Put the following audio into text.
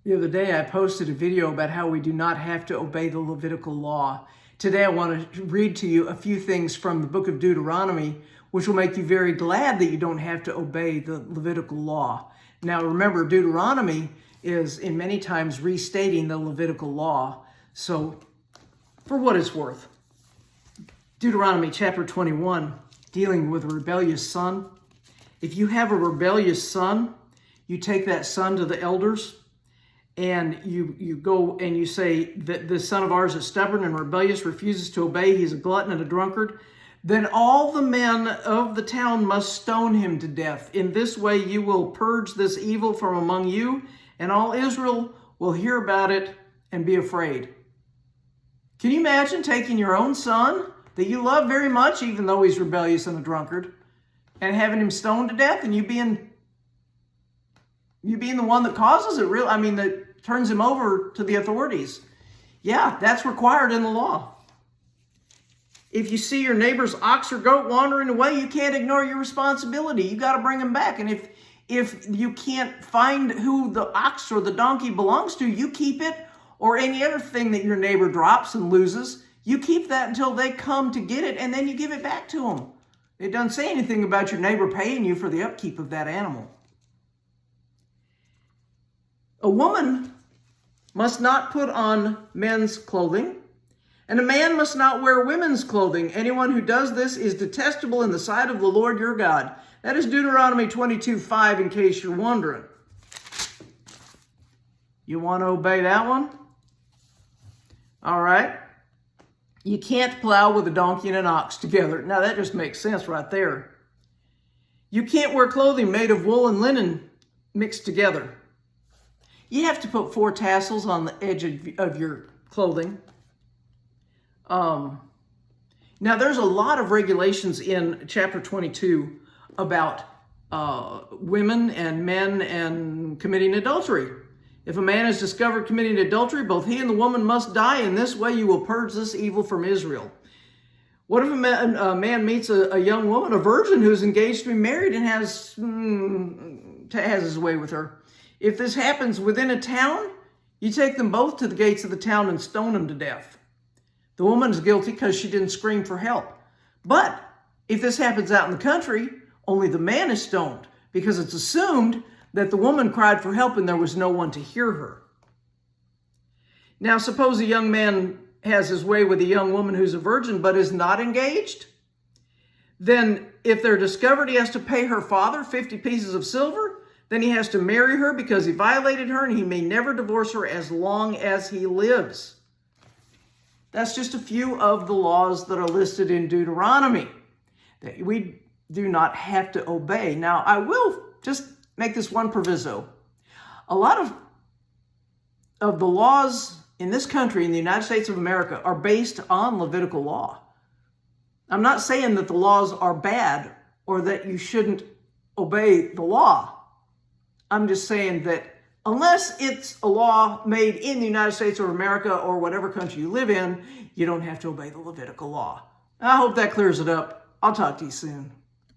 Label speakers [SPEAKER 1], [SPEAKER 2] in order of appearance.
[SPEAKER 1] The other day, I posted a video about how we do not have to obey the Levitical law. Today, I want to read to you a few things from the book of Deuteronomy, which will make you very glad that you don't have to obey the Levitical law. Now, remember, Deuteronomy is in many times restating the Levitical law. So, for what it's worth, Deuteronomy chapter 21, dealing with a rebellious son. If you have a rebellious son, you take that son to the elders, and you go and you say that this son of ours is stubborn and rebellious, refuses to obey, he's a glutton and a drunkard, then all the men of the town must stone him to death. In this way you will purge this evil from among you, and all Israel will hear about it and be afraid. Can you imagine taking your own son that you love very much, even though he's rebellious and a drunkard, and having him stoned to death, and you being the one that causes it, that turns him over to the authorities? Yeah, that's required in the law. If you see your neighbor's ox or goat wandering away, you can't ignore your responsibility. You got to bring him back. And if you can't find who the ox or the donkey belongs to, you keep it, or any other thing that your neighbor drops and loses, you keep that until they come to get it, and then you give it back to them. It doesn't say anything about your neighbor paying you for the upkeep of that animal. A woman must not put on men's clothing, and a man must not wear women's clothing. Anyone who does this is detestable in the sight of the Lord your God. That is Deuteronomy 22:5, in case you're wondering. You want to obey that one? All right. You can't plow with a donkey and an ox together. Now that just makes sense right there. You can't wear clothing made of wool and linen mixed together. You have to put 4 tassels on the edge of your clothing. Now, there's a lot of regulations in chapter 22 about women and men and committing adultery. If a man is discovered committing adultery, both he and the woman must die. In this way, you will purge this evil from Israel. What if a man meets a young woman, a virgin who's engaged to be married, and has his way with her? If this happens within a town, you take them both to the gates of the town and stone them to death. The woman is guilty because she didn't scream for help. But if this happens out in the country, only the man is stoned, because it's assumed that the woman cried for help and there was no one to hear her. Now, suppose a young man has his way with a young woman who's a virgin but is not engaged. Then if they're discovered, he has to pay her father 50 pieces of silver. Then he has to marry her because he violated her, and he may never divorce her as long as he lives. That's just a few of the laws that are listed in Deuteronomy that we do not have to obey. Now, I will just make this one proviso. A lot of the laws in this country, in the United States of America, are based on Levitical law. I'm not saying that the laws are bad or that you shouldn't obey the law. I'm just saying that unless it's a law made in the United States of America or whatever country you live in, you don't have to obey the Levitical law. I hope that clears it up. I'll talk to you soon.